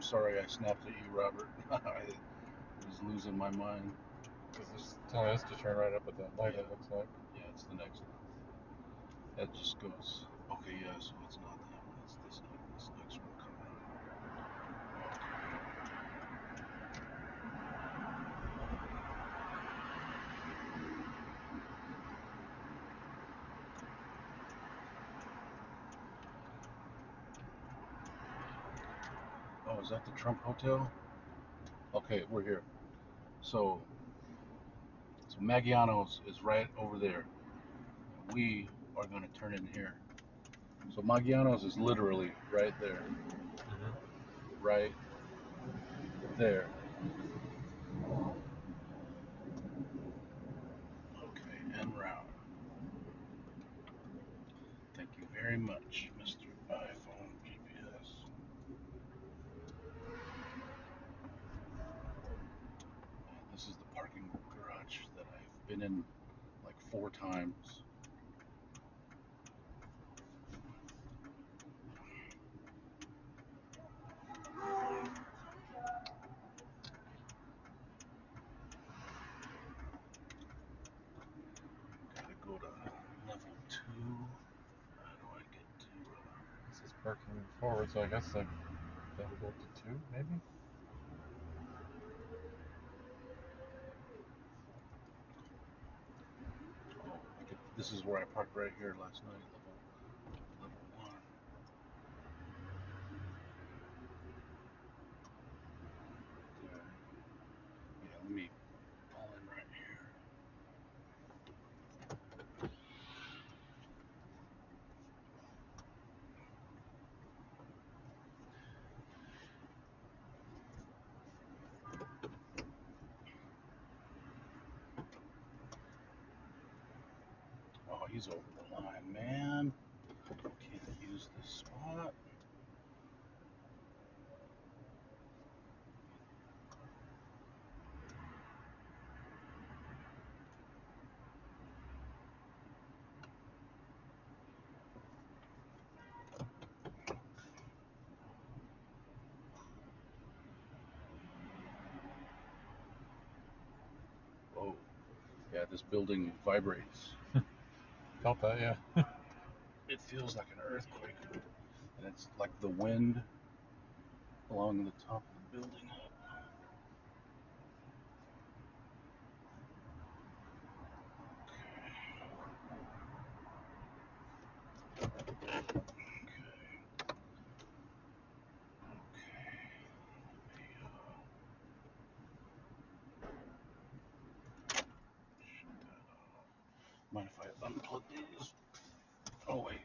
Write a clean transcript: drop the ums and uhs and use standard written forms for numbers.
sorry I snapped at you, Robert. I was losing my mind. Because it's telling us to turn right up at that light, Yeah. it looks like. Yeah, it's the next one. That just goes. Okay, yeah, so it's not that one. It's this next one coming up. Oh, is that the Trump Hotel? Okay, we're here. So Maggiano's is right over there. We are going to turn in here. So Maggiano's is literally right there. Right there. Okay, en route. Thank you very much, Mr. iPhone GPS. And this is the parking garage that I've been in like 4 times. Gotta go to level 2. How do I get to? This is parking forward, so I guess like that'll go to 2, maybe? This is where I parked right here last night, level 1. Okay. Yeah, let me pull in right here. Oh, he's over the line, man. Can't use this spot. Oh, yeah, this building vibrates. Felt that, yeah. It feels like an earthquake. And it's like the wind along the top of the building. Mind if I unplug these? Oh, wait.